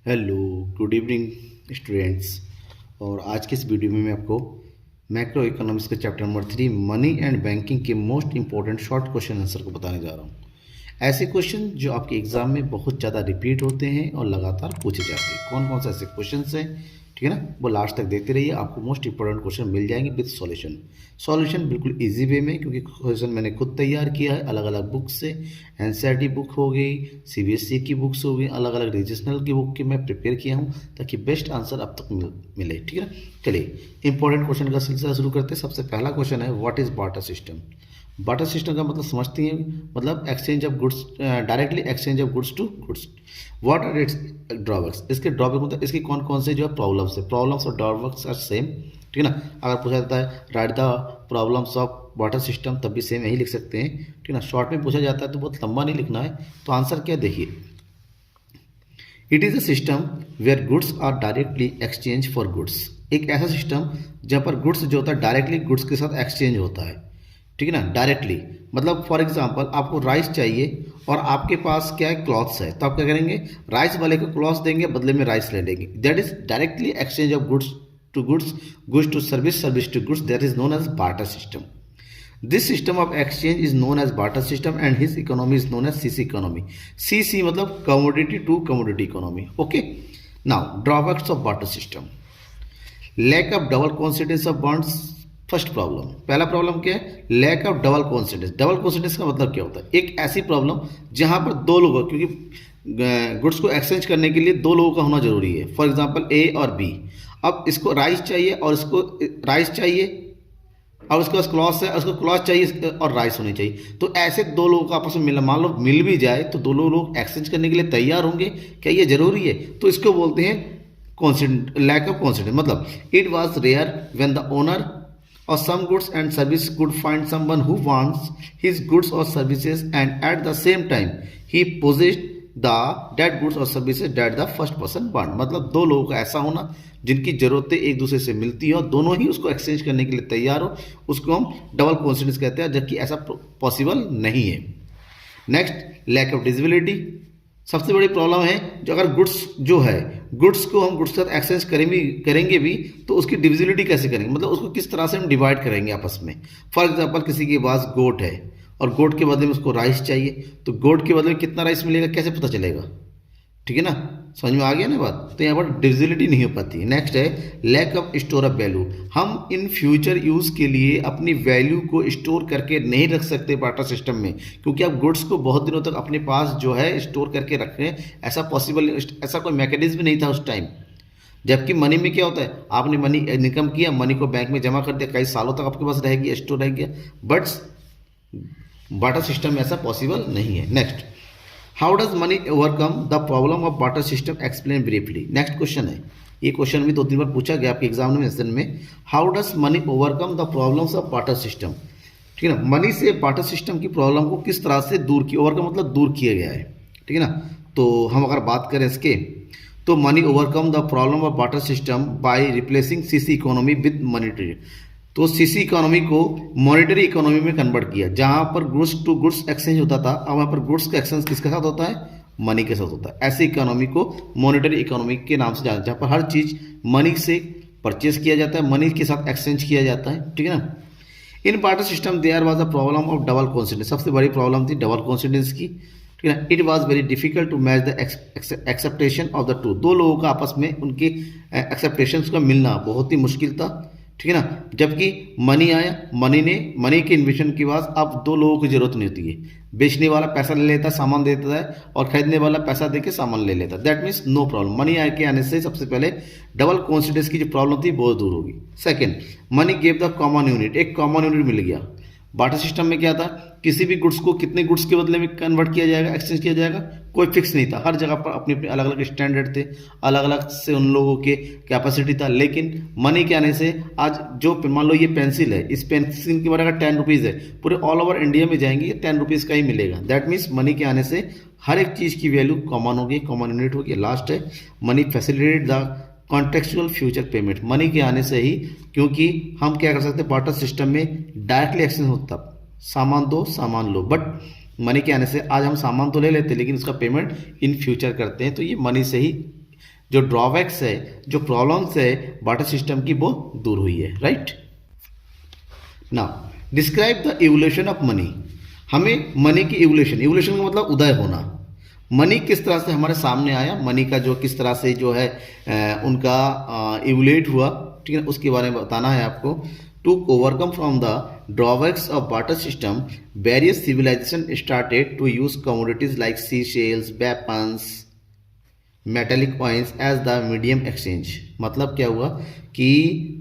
Hello, good evening students. और आज के इस वीडियो में मैं आपको मैक्रो इकोनॉमिक्स के chapter number 3 money and banking के most important short question answer को बताने जा रहा हूँ। ऐसे क्वेश्चन जो आपके एग्जाम में बहुत ज़्यादा रिपीट होते हैं और लगातार पूछे जाते हैं। कौन कौन से ऐसे क्वेश्चन हैं, ठीक है ना, वो लास्ट तक देखते रहिए, आपको मोस्ट इंपॉर्टेंट क्वेश्चन मिल जाएंगे विद सॉल्यूशन बिल्कुल इजी वे में, क्योंकि क्वेश्चन मैंने खुद तैयार किया है अलग अलग बुक से। एनसीईआरटी बुक हो गई, सीबीएसई की बुक्स हो गई, अलग अलग रीजनल की बुक की मैं प्रिपेयर किया हूँ ताकि बेस्ट आंसर अब तक मिले, ठीक है ना। चलिए इंपॉर्टेंट क्वेश्चन का सिलसिला शुरू करते हैं। सबसे पहला क्वेश्चन है, what is barter system. Barter system का मतलब समझती हैं, मतलब exchange of goods, directly exchange of goods to goods. What are its drawbacks, इसके ड्रॉबैक मतलब इसकी कौन कौन से जो है प्रॉब्लम्स है। प्रॉब्लम्स और ड्रॉबैक्स आर सेम, ठीक है ना। अगर पूछा जाता है right the problems of water system, तब भी सेम यही लिख सकते हैं, ठीक है ना। शॉर्ट में पूछा जाता है तो बहुत लंबा नहीं लिखना है। तो आंसर क्या देखिए, it is a system where goods are directly exchange for goods. एक ऐसा सिस्टम जहाँ पर गुड्स जो होता है डायरेक्टली गुड्स के साथ एक्सचेंज होता है, ठीक है ना। डायरेक्टली मतलब फॉर एग्जांपल आपको राइस चाहिए और आपके पास क्या है, क्लॉथ्स है, तो आप क्या करेंगे, राइस वाले को क्लॉथ्स देंगे, बदले में राइस ले लेंगे। That is directly exchange of goods to goods, goods to service, service to goods. That is known as barter system. This system of exchange is known as barter system and his economy is known as CC economy. CC मतलब commodity to commodity economy. Okay, now drawbacks of barter system. Lack of double coincidence of bonds. First problem, पहला problem क्या है, lack of double coincidence. Double coincidence का मतलब क्या होता है, एक ऐसी प्रॉब्लम जहां पर दो लोगों, क्योंकि गुड्स को एक्सचेंज करने के लिए दो लोगों का होना जरूरी है। फॉर एग्जांपल ए और बी, अब इसको राइस चाहिए और इसको राइस चाहिए, और उसके पास क्लॉथ है, उसको क्लॉथ चाहिए और राइस होनी चाहिए। तो ऐसे दो लोगों का आपस में मिल, मान लो मिल भी जाए तो दोनों लोग एक्सचेंज करने के लिए तैयार होंगे, क्या ये जरूरी है। तो इसको बोलते हैं लैक ऑफ कॉन्सिडेंस। मतलब it was rare when the owner or some goods and service could find someone who wants his goods or services and at the same time he possessed the that goods or services that the first person want। मतलब दो लोगों का ऐसा होना जिनकी जरूरतें एक दूसरे से मिलती हो, दोनों ही उसको एक्सचेंज करने के लिए तैयार हो, उसको हम डबल कॉन्सिडेंस कहते हैं, जबकि ऐसा पॉसिबल नहीं है। Next, lack of divisibility. सबसे बड़ी प्रॉब्लम है जो अगर गुड्स जो है, गुड्स को हम गुड्स के साथ एक्सचेंज करेंगे भी तो उसकी डिविजिबिलिटी कैसे करेंगे, मतलब उसको किस तरह से हम डिवाइड करेंगे आपस में। फॉर एग्जांपल किसी के पास गोट है और गोट के बदले में उसको राइस चाहिए, तो गोट के बदले में कितना राइस मिलेगा कैसे पता चलेगा, ठीक है ना। समझ में आ गया ना बात। तो यहाँ पर डिविजिबिलिटी नहीं हो पाती। नेक्स्ट है lack of store of value. हम इन फ्यूचर यूज के लिए अपनी वैल्यू को स्टोर करके नहीं रख सकते बार्टर सिस्टम में, क्योंकि आप गुड्स को बहुत दिनों तक अपने पास जो है स्टोर करके रख रहे हैं, ऐसा पॉसिबल, ऐसा कोई मैकेनिज्म नहीं था उस टाइम। जबकि मनी में क्या होता है, आपने मनी इनकम किया, मनी को बैंक में जमा कर दिया, कई सालों तक आपके पास रहेगी, स्टोर रह गया। बट बार्टर सिस्टम में ऐसा पॉसिबल नहीं है। Next, how does money overcome the problem of barter system, explain briefly. Next question है, ये क्वेश्चन भी 2-3 बार पूछा गया आपके एग्जामिनेशन में। How does money overcome the problems of barter system, ठीक है ना। मनी से बार्टर सिस्टम की प्रॉब्लम को किस तरह से दूर किया, ओवरकम मतलब दूर किया गया है, ठीक है ना। तो हम अगर बात करें इसके, तो money overcome the problem of barter system by replacing CC economy with monetary. तो सीसी इकोनॉमी को मॉनेटरी इकोनॉमी में कन्वर्ट किया, जहां पर गुड्स टू गुड्स एक्सचेंज होता था, अब वहां पर गुड्स का एक्सचेंज किसके साथ होता है, मनी के साथ होता है। ऐसी इकोनॉमी को मॉनेटरी इकोनॉमी के नाम से जाना, जहां पर हर चीज मनी से परचेज किया जाता है, मनी के साथ एक्सचेंज किया जाता है, ठीक है ना। In barter system there was a problem of double coincidence. सबसे बड़ी प्रॉब्लम थी डबल कॉन्सिडेंस की, ठीक है ना। It was very difficult to match the expectation of the two. दो लोगों का आपस में उनके एक्सेप्टेशंस का मिलना बहुत ही मुश्किल था, ठीक है ना। जबकि मनी आया, मनी के इन्वेंशन के बाद अब दो लोगों की जरूरत नहीं होती है। बेचने वाला पैसा ले लेता है, सामान दे देता है, और खरीदने वाला पैसा दे के सामान ले लेता है। That means no problem. Money के आने से सबसे पहले डबल कॉन्सिडेंस की जो प्रॉब्लम थी बहुत दूर होगी। Second, money gave the common unit. एक कॉमन यूनिट मिल गया। बार्टर सिस्टम में क्या था, किसी भी गुड्स को कितने गुड्स के बदले में कन्वर्ट किया जाएगा, एक्सचेंज किया जाएगा, कोई फिक्स नहीं था। हर जगह पर अपने अपने अलग अलग स्टैंडर्ड थे, अलग अलग से उन लोगों के कैपेसिटी था। लेकिन मनी के आने से आज जो मान लो ये पेंसिल है, इस पेंसिल की अगर 10 रुपीज़ है, पूरे ऑल ओवर इंडिया में जाएंगे ये 10 रुपीज़ का ही मिलेगा। दैट मीन्स मनी के आने से हर एक चीज़ की वैल्यू कॉमन होगी, कॉमन यूनिट होगी। लास्ट है, money facilitate the contractual future payment. Money के आने से ही, क्योंकि हम क्या कर सकते हैं, बार्टर सिस्टम में डायरेक्टली एक्सचेंज होता, सामान दो सामान लो, बट मनी के आने से आज हम सामान तो ले लेते हैं लेकिन उसका पेमेंट इन फ्यूचर करते हैं, तो ये मनी से ही जो ड्रॉबैक्स है, जो प्रॉब्लम्स है बार्टर सिस्टम की, वो दूर हुई है, right. Now describe the evolution of money. हमें मनी की इवोल्यूशन का मतलब उदय होना। मनी किस तरह से हमारे सामने आया, मनी का जो किस तरह से जो है उनका इवोल्यूट हुआ, ठीक है, उसके बारे में बताना है आपको। To overcome from the drawbacks of barter system, various civilization started to use commodities like sea shells, weapons, metallic coins as the medium exchange. मतलब क्या हुआ कि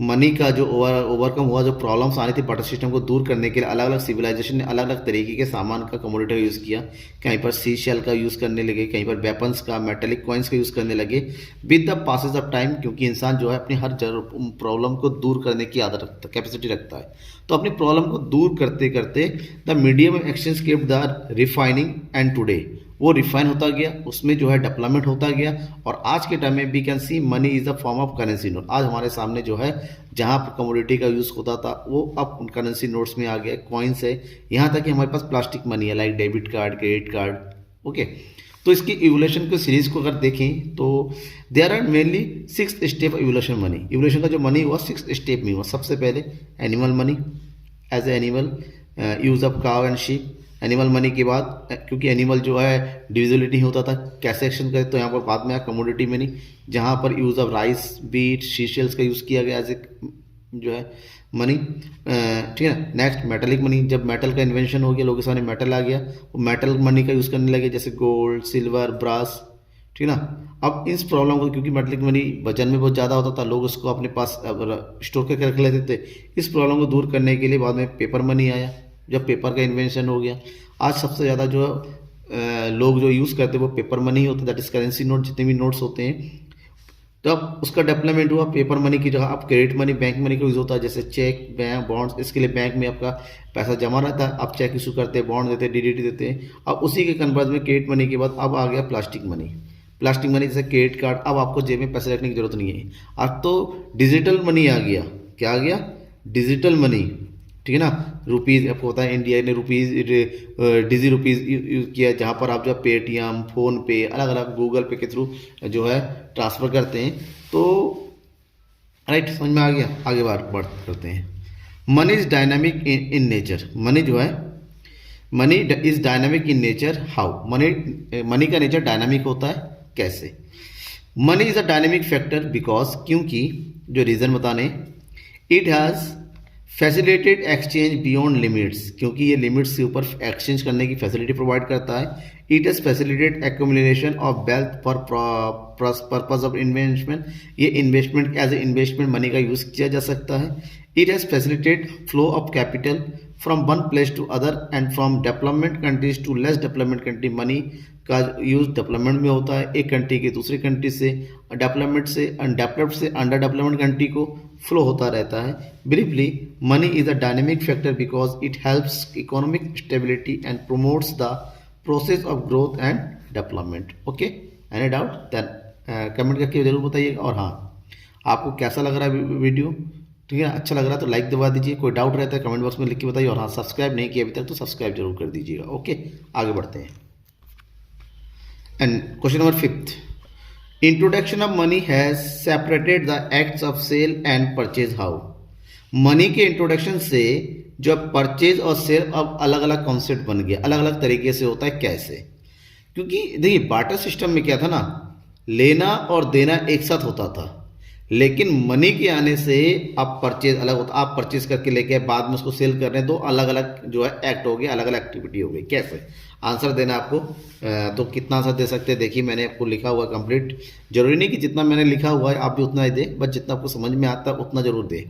मनी का जो ओवरकम हुआ, जो प्रॉब्लम्स आ रही थी बार्टर सिस्टम को दूर करने के लिए अलग अलग सिविलाइजेशन ने अलग अलग तरीके के सामान का कमोडिटी का यूज़ किया। कहीं पर सी शेल का यूज़ करने लगे, कहीं पर वेपन्स का, मेटेलिक कॉइन्स का यूज़ करने लगे with the passage of time, क्योंकि इंसान जो है अपनी हर प्रॉब्लम को दूर करने की आदत रखता है, कैपेसिटी रखता है। तो अपनी प्रॉब्लम को दूर करते करते the medium exchange kept the refining and today वो रिफाइन होता गया, उसमें जो है डेवलपमेंट होता गया। और आज के टाइम में we can see money is the form of currency note. आज हमारे सामने जो है जहाँ पर कमोडिटी का यूज़ होता था वो अब करेंसी नोट्स में आ गया, कॉइन्स है, यहाँ तक कि हमारे पास प्लास्टिक मनी है like debit card, credit card, okay. तो इसकी इवोल्यूशन की सीरीज को अगर देखें तो there are mainly 6 step evolution money. Evolution का जो मनी हुआ 6 स्टेप में हुआ। सबसे पहले animal money, as a animal, use of cow and sheep. Animal money के बाद, क्योंकि एनिमल जो है डिविजिबिलिटी होता था, कैसे एक्शन करे, तो यहाँ पर बाद में आया कमोडिटी मनी, जहाँ पर यूज़ ऑफ राइस, बीट, शीशेल्स का यूज़ किया गया एज ए जो है मनी, ठीक है। नेक्स्ट मेटलिक मनी, जब मेटल का इन्वेंशन हो गया, लोगों के सामने मेटल आ गया, वो मेटल मनी का यूज़ करने लगे, जैसे गोल्ड, सिल्वर, ब्रास, ठीक है ना। अब इस प्रॉब्लम को, क्योंकि मेटलिक मनी वजन में बहुत ज़्यादा होता था, लोग उसको अपने पास स्टोर करके रख लेते थे। इस प्रॉब्लम को दूर करने के लिए बाद में पेपर मनी आया, जब पेपर का इन्वेंशन हो गया। आज सबसे ज़्यादा जो लोग जो यूज़ करते हैं वो पेपर मनी ही होता है, दैट इज़ करेंसी नोट, जितने भी नोट्स होते हैं। तब उसका डेवलपमेंट हुआ पेपर मनी की जगह। अब क्रेडिट मनी, बैंक मनी का यूज़ होता है, जैसे चेक, बैंक, बॉन्ड्स। इसके लिए बैंक में आपका पैसा जमा रहता है, आप चेक इशू करते हैं, बॉन्ड देते हैं, डीडीटी देते हैं। अब उसी के कन्वर्ज में क्रेडिट मनी के बाद अब आ गया प्लास्टिक मनी। प्लास्टिक मनी जैसे क्रेडिट कार्ड, अब आपको जेब में पैसे रखने की जरूरत नहीं है। अब तो डिजिटल मनी आ गया। क्या आ गया? डिजिटल मनी, ठीक है ना। रुपीज़, आपको पता है इंडिया ने रुपीज़, डिजी रुपीज़ यूज़ किया, जहाँ पर आप जो पेटीएम, फ़ोन पे, अलग अलग गूगल पे के थ्रू जो है ट्रांसफ़र करते हैं। तो राइट, समझ में आ गया। आगे बात करते हैं। Money is dynamic in nature. Money जो है, money is dynamic in nature. How? Money का नेचर डायनामिक होता है, कैसे? Money is a dynamic factor because, क्योंकि जो रीज़न बताने, it has facilitated exchange beyond limits, क्योंकि ये लिमिट्स के ऊपर एक्सचेंज करने की फैसिलिटी प्रोवाइड करता है। It has facilitate accumulation of wealth for purpose of investment. ये investment, as a investment money का यूज़ किया जा सकता है। It has facilitate flow of capital from one place to other and from development countries to less development country. Money का use development में होता है, एक कंट्री के दूसरी कंट्री से, डेवलपमेंट से, अनडेवलप्ड से अंडर डेवलपमेंट कंट्री को फ्लो होता रहता है। Briefly, money is a dynamic factor because it helps economic stability and promotes the process of growth and development. Okay, any doubt? Then comment करके जरूर बताइएगा। और हाँ, आपको कैसा लग रहा है वीडियो? ठीक है, अच्छा लग रहा है तो लाइक दबा दीजिए। कोई डाउट रहता है कमेंट बॉक्स में लिख के बताइए। और हाँ, सब्सक्राइब नहीं किया अभी तक तो सब्सक्राइब जरूर कर दीजिएगा। ओके, आगे बढ़ते हैं। And question number 5, introduction of money has separated the acts of sale and purchase. How? Money के इंट्रोडक्शन से जो परचेज और सेल अब अलग अलग कॉन्सेप्ट बन गया, अलग अलग तरीके से होता है। कैसे? क्योंकि देखिए, बार्टर सिस्टम में क्या था ना, लेना और देना एक साथ होता था, लेकिन मनी के आने से अब परचेज अलग होता। आप परचेज करके लेके बाद में उसको सेल कर रहे हैं, तो अलग अलग जो है एक्ट हो गया, अलग अलग एक्टिविटी हो गई। कैसे? आंसर देना आपको, तो कितना आंसर दे सकते हैं? देखिए, मैंने आपको लिखा हुआ कंप्लीट। जरूरी नहीं कि जितना मैंने लिखा हुआ है आप भी उतना ही दें, बस जितना आपको समझ में आता है उतना जरूर दें।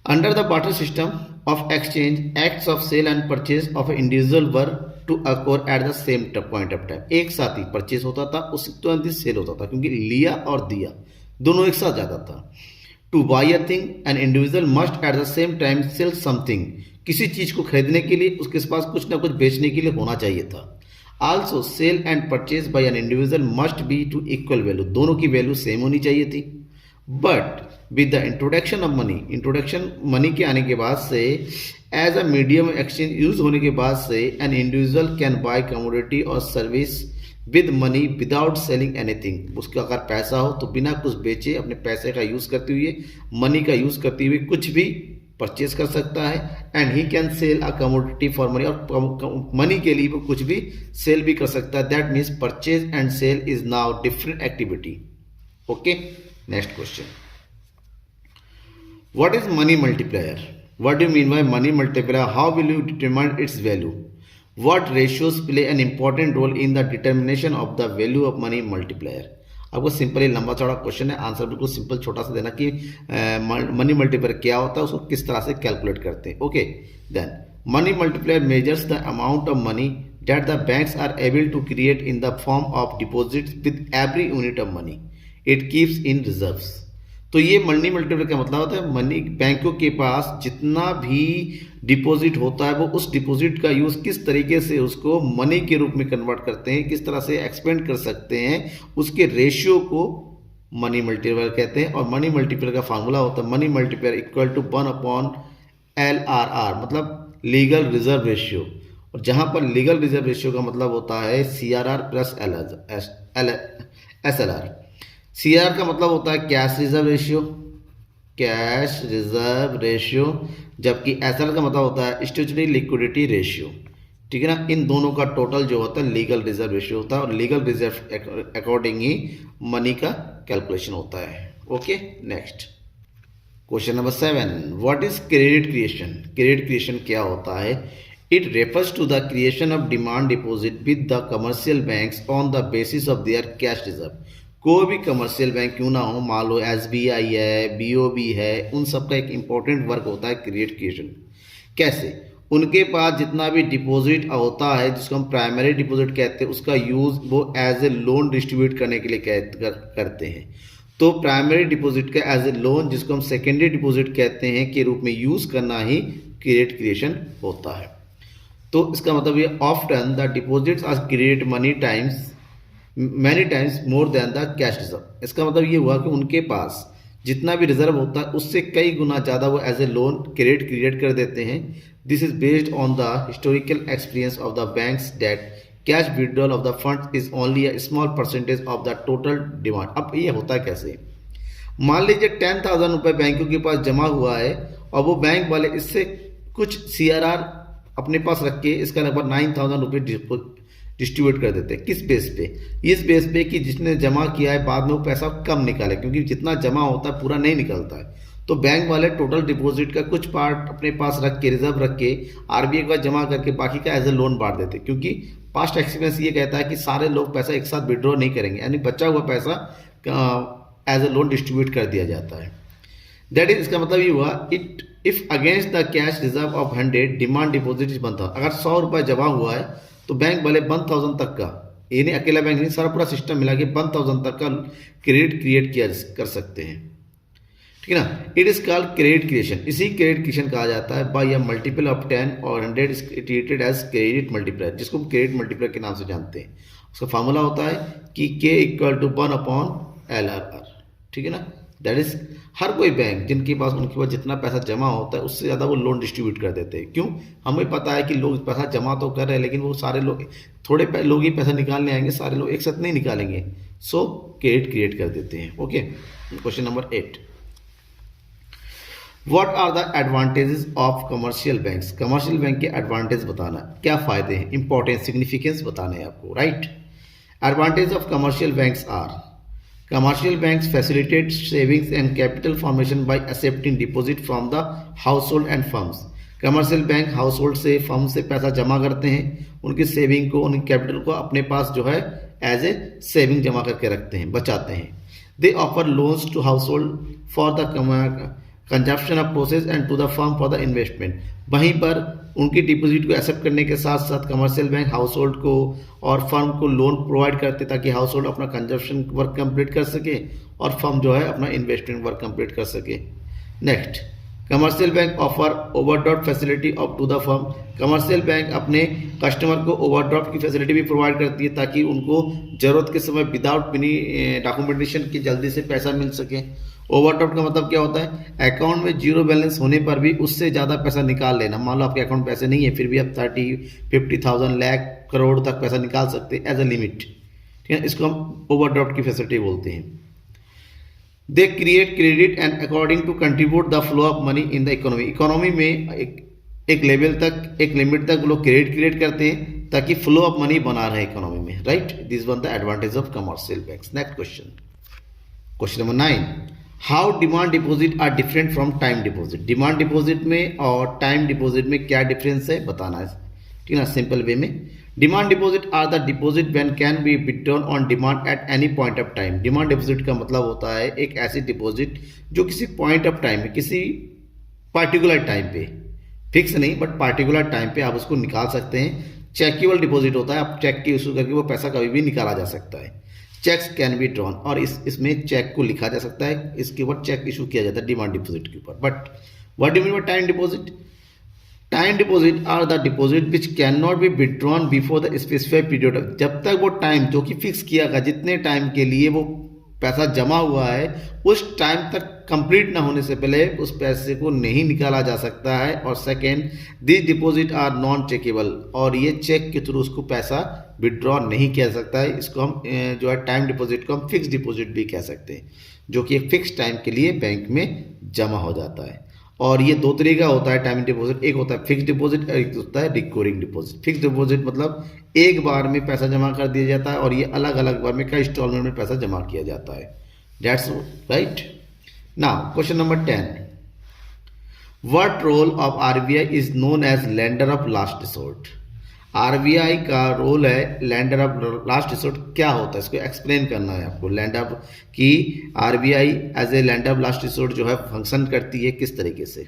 Under the barter system of exchange, acts of sale and purchase of individual were to occur at the same point of time. एक साथ ही परचेज होता था, उसी तुरंत ही सेल होता था, क्योंकि लिया और दिया दोनों एक साथ जाता था। Two by a thing, N individual must eight the same time sell something. किसी चीज को खरीदने के लिए उसके पास कुछ ना कुछ बेचने के लिए होना चाहिए था। Also sale and purchase by an individual must be to equal value, दोनों की वैल्यू सेम होनी चाहिए थी। But with the introduction of money, introduction money के आने के बाद से, as a medium exchange use होने के बाद से, an individual can buy commodity और service with money without selling anything. उसका अगर पैसा हो तो बिना कुछ बेचे अपने पैसे का यूज़ करते हुए, मनी का यूज़ करते हुए कुछ भी परचेज कर सकता है। And he can sell a commodity for money, और मनी के लिए वो कुछ भी सेल भी कर सकता है। That means purchase and sale is now different activity. Okay, next question, what is money multiplier? What do you mean by money multiplier? How will you determine its value? What ratios play an important role in the determination of the value of money multiplier? आपको simple, लंबा चौड़ा question है, answer बिल्कुल simple छोटा सा देना कि money multiplier क्या होता है, उसको किस तरह से कैलकुलेट करते हैं। Okay, then money multiplier measures the amount of money that the banks are able to create in the form of deposits with every unit of money it keeps in reserves. तो ये money multiplier का मतलब होता है money, बैंकों के पास जितना भी डिपॉजिट होता है वो उस डिपॉजिट का यूज़ किस तरीके से उसको मनी के रूप में कन्वर्ट करते हैं, किस तरह से एक्सपेंड कर सकते हैं, उसके रेशियो को मनी मल्टीप्लायर कहते हैं। और मनी मल्टीप्लायर का फार्मूला होता है money multiplier equal to 1/LRR, मतलब लीगल रिजर्व रेशियो। और जहाँ पर लीगल रिजर्व रेशियो का मतलब होता है CRR प्लस SLR। CRR का मतलब होता है cash reserve ratio, cash reserve ratio, जबकि SLR का मतलब होता है स्टैट्यूटरी लिक्विडिटी रेशियो। ठीक है ना, इन दोनों का टोटल जो होता है लीगल रिजर्व रेशियो होता है, और लीगल रिजर्व अकॉर्डिंग ही मनी का कैलकुलेशन होता है। Okay, next question number 7, what is credit creation? Credit creation क्या होता है? It refers to the creation of demand deposit with the commercial banks on the basis of their cash reserve. कोई भी commercial bank क्यों ना हो, मान लो SBI है, BOB है, उन सब का एक इम्पोर्टेंट वर्क होता है क्रेडिट क्रिएशन। कैसे? उनके पास जितना भी डिपॉजिट होता है जिसको हम प्राइमरी डिपॉजिट कहते हैं, उसका यूज़ वो एज ए लोन डिस्ट्रीब्यूट करने के लिए करते हैं। तो प्राइमरी डिपॉजिट का एज ए लोन, जिसको हम सेकेंडरी डिपॉजिट कहते हैं, के रूप में यूज़ करना ही क्रेडिट क्रिएशन होता है। तो इसका मतलब ये often the deposits are create many times more than the cash reserve. इसका मतलब ये हुआ कि उनके पास जितना भी रिजर्व होता है उससे कई गुना ज़्यादा वो as a loan credit create कर देते हैं। This is based on the historical experience of the banks that cash withdrawal of the fund is only a small percentage of the total demand. अब ये होता है कैसे? मान लीजिए 10,000 रुपये बैंकों के पास जमा हुआ है और वो बैंक वाले इससे कुछ CRR अपने पास रख के इसका लगभग 9,000 रुपये डिस्ट्रीब्यूट कर देते हैं। किस बेस पे? इस बेस पे कि जिसने जमा किया है बाद में वो पैसा कम निकाले, क्योंकि जितना जमा होता है पूरा नहीं निकलता है। तो बैंक वाले टोटल डिपॉजिट का कुछ पार्ट अपने पास रख के, रिजर्व रख के, RBI के पास जमा करके बाकी का एज ए लोन बांट देते, क्योंकि पास्ट एक्सपीरियंस ये कहता है कि सारे लोग पैसा एक साथ विड्रॉ नहीं करेंगे, यानी बचा हुआ पैसा एज ए लोन डिस्ट्रीब्यूट कर दिया जाता है। दैट इज, इसका मतलब ये हुआ if against the cash reserve of 100 demand deposit is 1,000। अगर 100 रुपये जमा हुआ है तो बैंक वाले 1,000 तक का, ये नहीं अकेला बैंक नहीं, सारा पूरा सिस्टम मिला के 1,000 तक का क्रेडिट क्रिएट किया कर सकते हैं। ठीक है ना, it is called credit creation. इसी क्रेडिट क्रिएशन कहा जाता है बाय अ मल्टीपल ऑफ 10 और 100 is treated as credit multiplier, जिसको हम क्रेडिट मल्टीप्लायर के नाम से जानते हैं। उसका फार्मूला होता है कि K = 1/LRR। ठीक है ना, दैट इज हर कोई बैंक जिनके पास उनके पास जितना पैसा जमा होता है उससे ज़्यादा वो लोन डिस्ट्रीब्यूट कर देते हैं। क्यों? हमें पता है कि लोग पैसा जमा तो कर रहे हैं, लेकिन वो सारे लोग, थोड़े लोग ही पैसा निकालने आएंगे, सारे लोग एक साथ नहीं निकालेंगे। सो क्रेडिट क्रिएट कर देते हैं। Okay, question number 8, what are the advantages of commercial banks? Commercial bank के एडवांटेज बताना, क्या फ़ायदे हैं, इंपॉर्टेंस, सिग्निफिकेंस बताना है आपको, right. Advantage of commercial banks are: commercial banks facilitate savings and capital formation by accepting deposit from the household and firms। Commercial bank household से, firm से पैसा जमा करते हैं, उनकी सेविंग को, उनकी कैपिटल को अपने पास जो है एज ए सेविंग जमा करके रखते हैं, बचाते हैं। They offer loans to household for the consumption of process and to the firm for the investment. वहीं पर उनकी डिपॉजिट को एक्सेप्ट करने के साथ साथ कमर्शियल बैंक हाउसहोल्ड को और फर्म को लोन प्रोवाइड करते ताकि हाउसहोल्ड अपना कंजप्शन वर्क कंप्लीट कर सके और फर्म जो है अपना इन्वेस्टमेंट वर्क कंप्लीट कर सके। Next, commercial bank offer overdraft facility of to the firm. Commercial bank अपने कस्टमर को ओवरड्राफ्ट की फैसिलिटी भी प्रोवाइड करती है ताकि उनको ज़रूरत के समय विदाउट एनी डॉक्यूमेंटेशन की जल्दी से पैसा मिल सके। ओवरड्राफ्ट का मतलब क्या होता है? अकाउंट में जीरो बैलेंस होने पर भी उससे ज़्यादा पैसा निकाल लेना। मान लो आपके अकाउंट पैसे नहीं है, फिर भी आप 30, 50,000, लाख, करोड़ तक पैसा निकाल सकते हैं एज अ लिमिट। ठीक है, इसको हम ओवरड्राफ्ट की फैसिलिटी बोलते हैं। They create credit and according to contribute the flow of money in the economy. Economy में एक लेवल तक, एक लिमिट तक लोग क्रेडिट क्रिएट करते हैं ताकि फ्लो ऑफ मनी बना रहे इकोनॉमी में, right. This one the advantage of commercial banks. Next question, question number 9, how demand deposit are different from time deposit. Demand deposit में और टाइम डिपॉजिट में क्या डिफरेंस है बताना है, ठीक है ना, सिंपल वे में। Demand deposit are the deposit when can be withdrawn on demand at any point of time. Demand deposit का मतलब होता है एक ऐसी डिपॉजिट जो किसी पॉइंट ऑफ टाइम में, किसी पार्टिकुलर टाइम पे, फिक्स नहीं बट पार्टिकुलर टाइम पे आप उसको निकाल सकते हैं। चेकेबल डिपॉजिट होता है, आप चेक की इशू करके वो पैसा कभी भी निकाला जा सकता है। चेक्स कैन बी ड्रॉन, और इसमें चेक को लिखा जा सकता है, इसके ऊपर चेक इशू किया जाता है डिमांड डिपॉजिट के ऊपर। But what do you mean by time deposit? Time deposit are the deposit which can not be withdrawn before the specified period. जब तक वो टाइम जो कि फिक्स किया गया, जितने टाइम के लिए वो पैसा जमा हुआ है, उस टाइम तक कंप्लीट ना होने से पहले उस पैसे को नहीं निकाला जा सकता है। और second, this deposit are non chequeable, और ये चेक के थ्रू उसको पैसा विड्रॉ नहीं किया जा सकता है। इसको हम जो है टाइम डिपॉजिट को हम फिक्स डिपॉजिट भी कह सकते हैं, जो कि एक फिक्स टाइम के लिए बैंक में जमा हो जाता है। और ये दो तरीका होता है टाइम डिपॉजिट, एक होता है फिक्स डिपॉजिट और एक होता है रिकरिंग डिपॉजिट। फिक्स डिपॉजिट मतलब एक बार में पैसा जमा कर दिया जाता है, और ये अलग अलग बार में कई इंस्टॉलमेंट में पैसा जमा किया जाता है। That's right. Now question number 10, what role of RBI is known as lender of last resort. RBI का रोल है लैंडर ऑफ लास्ट रिसोर्ट। क्या होता है इसको एक्सप्लेन करना है आपको। लैंडर की RBI as a lender of last resort जो है फंक्शन करती है किस तरीके से।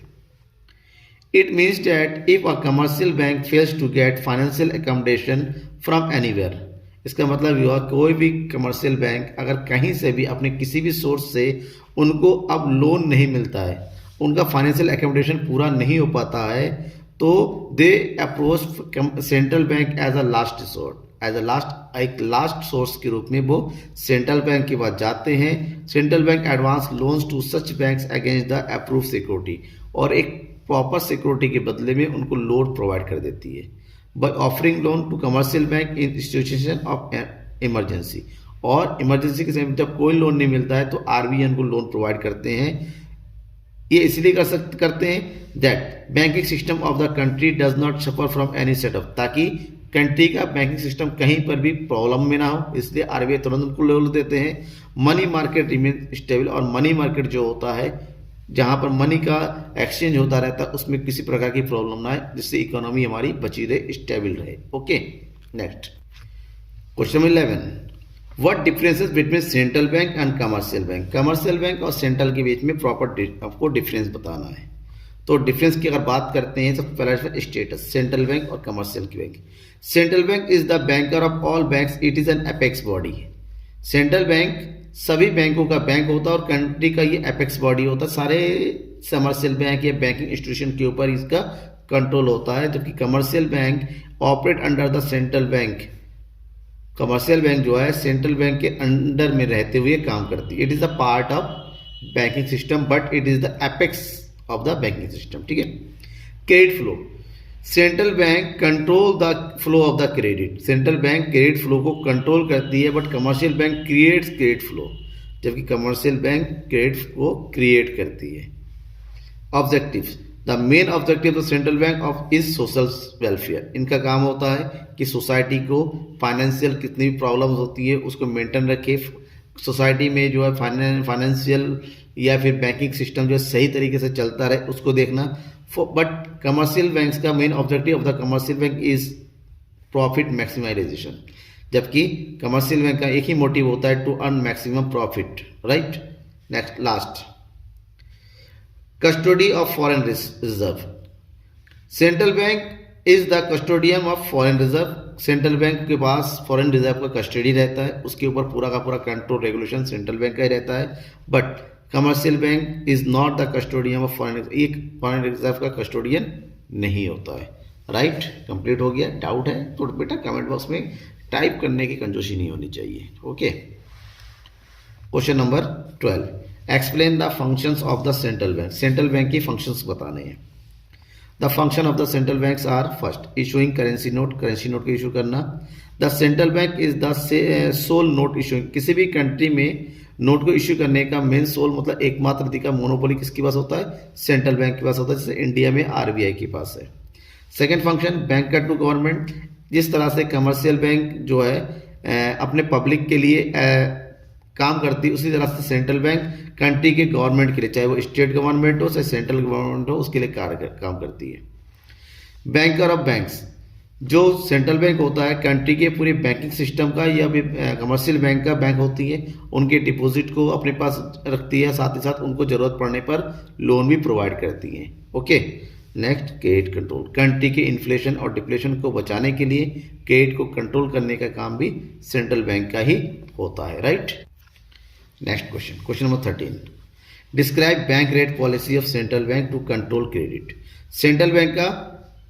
It means that if a commercial bank fails to get financial accommodation from anywhere. इसका मतलब हुआ कोई भी कमर्शियल बैंक अगर कहीं से भी अपने किसी भी सोर्स से उनको अब लोन नहीं मिलता है, उनका फाइनेंशियल अकोमोडेशन पूरा नहीं हो पाता है, तो they approach central bank as a last resort, as a एक लास्ट सोर्स के रूप में वो सेंट्रल बैंक के पास जाते हैं। Central bank advance loans to such banks against the approve security, और एक प्रॉपर सिक्योरिटी के बदले में उनको लोन प्रोवाइड कर देती है by offering loan to commercial bank in situation of emergency. और इमरजेंसी के समय जब कोई लोन नहीं मिलता है तो आरबीआई उनको लोन प्रोवाइड करते हैं। ये इसलिए करते हैं that banking system of the country does not suffer from any setup, ताकि कंट्री का बैंकिंग सिस्टम कहीं पर भी प्रॉब्लम में ना हो, इसलिए आरबीआई तुरंत उनको लोन देते हैं। मनी मार्केट रिमेन स्टेबल, और मनी मार्केट जो होता है जहां पर मनी का एक्सचेंज होता रहता है उसमें किसी प्रकार की प्रॉब्लम ना आए, जिससे इकोनॉमी हमारी बची रहे, स्टेबल रहे। Okay, next question number 11, what differences between central bank and commercial bank. Commercial bank और सेंट्रल के बीच में प्रॉपर आपको डिफरेंस बताना है। तो डिफरेंस की अगर बात करते हैं, सबसे पहला स्टेटस सेंट्रल बैंक और कमर्शियल की bank. Central bank is the banker of all banks, it is an apex body. Central bank सभी बैंकों का बैंक होता है और कंट्री का ये एपेक्स बॉडी होता है। सारे कमर्शियल बैंक या बैंकिंग इंस्टीट्यूशन के ऊपर इसका कंट्रोल होता है, जबकि commercial bank operate under the central bank. Commercial bank जो है सेंट्रल बैंक के अंडर में रहते हुए काम करती है। It is a part of banking system but it is the apex of the banking system, ठीक है। Credit flow, central bank control the flow of the credit. Central bank credit flow को control करती है, but commercial bank creates credit flow, जबकि commercial bank credit को create करती है। Objectives, the main objective of central bank of is social welfare. इनका काम होता है कि सोसाइटी को फाइनेंशियल कितनी भी प्रॉब्लम्स होती है उसको मेंटेन रखे, सोसाइटी में जो है फाइनेंशियल या फिर बैंकिंग सिस्टम जो सही तरीके से चलता रहे उसको देखना। बट कमर्शियल बैंक्स का main objective of the commercial bank is profit maximisation, जबकि कमर्शियल बैंक का एक ही मोटिव होता है to earn maximum profit, right. Next last, custody of foreign reserve. Central bank is the custodian of foreign reserve. Central bank के पास foreign reserve का custody रहता है, उसके ऊपर पूरा का पूरा कंट्रोल रेगुलेशन सेंट्रल बैंक का ही रहता है। But commercial bank is not the custodian of foreign reserve, एक फॉरेन रिजर्व का कस्टोडियन नहीं होता है, राइट। कंप्लीट हो गया। डाउट है तो बेटा कमेंट बॉक्स में टाइप करने की कंजूसी नहीं होनी चाहिए। Okay, question number 12, explain the functions of the central bank. Central bank की फंक्शंस बताने हैं। The function of the central banks are first, issuing currency note, currency note को इशू करना। The central bank is the sole note issuing, किसी भी country में note को issue करने का मेन सोल मतलब एकमात्र अधिकार मोनोपोली किसके पास होता है? सेंट्रल बैंक के पास होता है, जैसे इंडिया में आरबीआई के पास है। सेकेंड फंक्शन बैंक का टू गवर्नमेंट, जिस तरह से कमर्शियल बैंक जो है अपने पब्लिक के लिए काम करती है, उसी तरह से सेंट्रल बैंक कंट्री के गवर्नमेंट के लिए, चाहे वो स्टेट गवर्नमेंट हो चाहे सेंट्रल गवर्नमेंट हो, उसके लिए काम करती है। बैंकर ऑफ बैंक्स, जो सेंट्रल बैंक होता है कंट्री के पूरे बैंकिंग सिस्टम का या भी कमर्शियल बैंक का बैंक होती है, उनके डिपॉजिट को अपने पास रखती है, साथ ही साथ उनको जरूरत पड़ने पर लोन भी प्रोवाइड करती है। Okay, next credit control, country के इन्फ्लेशन और डिप्लेशन को बचाने के लिए क्रेडिट को कंट्रोल करने का काम भी सेंट्रल बैंक का ही होता है, right. Next question, question number 13, describe bank rate policy of central bank to control credit. Central bank का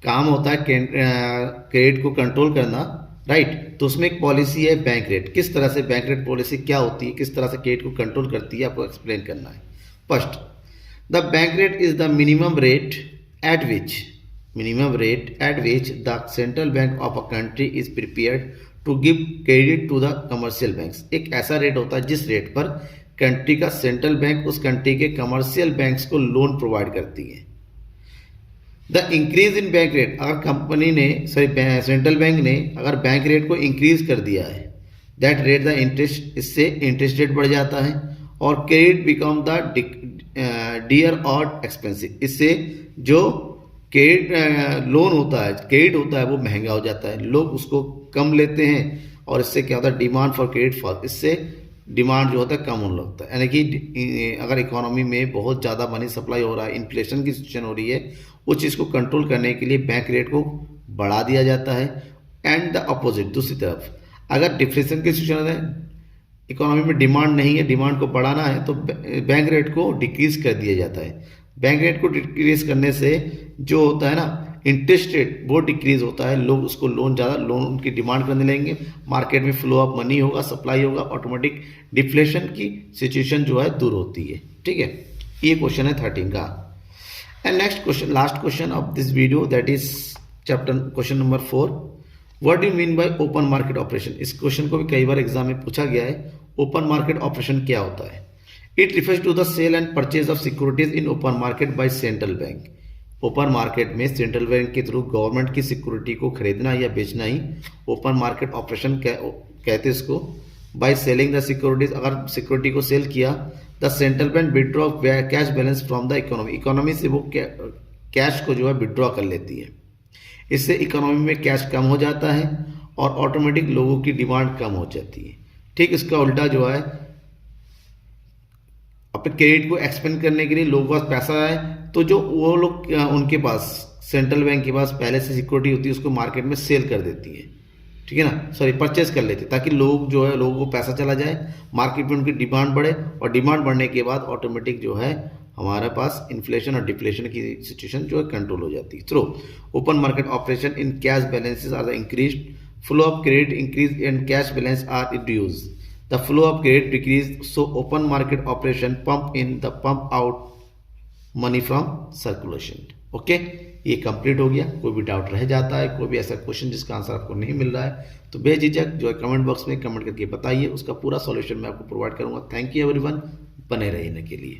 काम होता है क्रेडिट को कंट्रोल करना, राइट। तो उसमें एक पॉलिसी है बैंक रेट, किस तरह से बैंक रेट पॉलिसी क्या होती है, किस तरह से क्रेडिट को कंट्रोल करती है, आपको एक्सप्लेन करना है। First, the bank rate is the minimum rate at which the central bank of a country is prepared to give credit to the commercial banks. एक ऐसा रेट होता है जिस रेट पर कंट्री का सेंट्रल बैंक उस कंट्री के commercial banks को लोन प्रोवाइड करती है। The increase in bank rate, अगर कंपनी ने सेंट्रल बैंक ने अगर बैंक रेट को इंक्रीज कर दिया है, दैट रेट द इंटरेस्ट, इससे इंटरेस्ट रेट बढ़ जाता है और क्रेडिट बिकम द डियर और एक्सपेंसिव, इससे जो क्रेडिट लोन होता है, क्रेडिट होता है वो महंगा हो जाता है, लोग उसको कम लेते हैं और इससे क्या होता है, डिमांड फॉर क्रेडिट फॉल, इससे डिमांड जो होता है कम होने लगता है। यानी कि अगर इकोनॉमी में बहुत ज़्यादा मनी सप्लाई हो रहा है, इन्फ्लेशन की सिचुएशन हो रही है, उस चीज़ को कंट्रोल करने के लिए बैंक रेट को बढ़ा दिया जाता है। एंड द अपोजिट, दूसरी तरफ अगर डिफ्लेशन की सिचुएशन है, इकोनॉमी में डिमांड नहीं है, डिमांड को बढ़ाना है, तो बैंक रेट को डिक्रीज कर दिया जाता है। बैंक रेट को डिक्रीज करने से जो होता है ना, इंटरेस्ट रेट वो डिक्रीज होता है, लोग उसको लोन उनकी डिमांड करने लगेंगे, मार्केट में फ्लो ऑफ मनी होगा, सप्लाई होगा, ऑटोमेटिक डिफ्लेशन की सिचुएशन जो है दूर होती है। ठीक है, ये क्वेश्चन है 13 का। And next question, last question of this video, that is chapter question number 4, what do you mean bye open market operation. इस क्वेश्चन को भी कई बार एग्जाम में पूछा गया है। ओपन मार्केट ऑपरेशन क्या होता है? It refers to the sale and purchase of securities in open market by central bank. Open market में सेंट्रल बैंक के थ्रू गवर्नमेंट की सिक्योरिटी को खरीदना या बेचना ही ओपन मार्केट ऑपरेशन कहते हैं इसको। बाय सेलिंग द सिक्योरिटीज, अगर सिक्योरिटी को सेल किया, the central bank withdraw cash balance from the economy से वो कैश को जो है विड्रॉ कर लेती है। इससे इकोनॉमी में कैश कम हो जाता है और ऑटोमेटिक लोगों की डिमांड कम हो जाती है। ठीक इसका उल्टा जो है, अपने क्रेडिट को एक्सपेंड करने के लिए लोगों के पास पैसा है, तो जो वो लोग उनके पास सेंट्रल बैंक के पास पहले से सिक्योरिटी होती है, उसको मार्केट में सेल कर देती है। ठीक है ना, सॉरी परचेज कर लेते हैं, ताकि लोग जो है, लोगों को पैसा चला जाए, मार्केट में उनकी डिमांड बढ़े और डिमांड बढ़ने के बाद ऑटोमेटिक जो है हमारे पास इन्फ्लेशन और डिफ्लेशन की सिचुएशन जो है कंट्रोल हो जाती है। Through open market operation in cash balances are the increase flow of credit increase and cash balance are reduce, the flow of credit decrease, so open market operation pump in the pump out money from circulation. Okay, ये complete हो गया। कोई भी doubt रह जाता है, कोई भी ऐसा क्वेश्चन जिसका आंसर आपको नहीं मिल रहा है, तो बेझिझक जो है कमेंट बॉक्स में कमेंट करके बताइए, उसका पूरा सॉल्यूशन मैं आपको प्रोवाइड करूंगा। थैंक यू एवरीवन, बने रहने के लिए।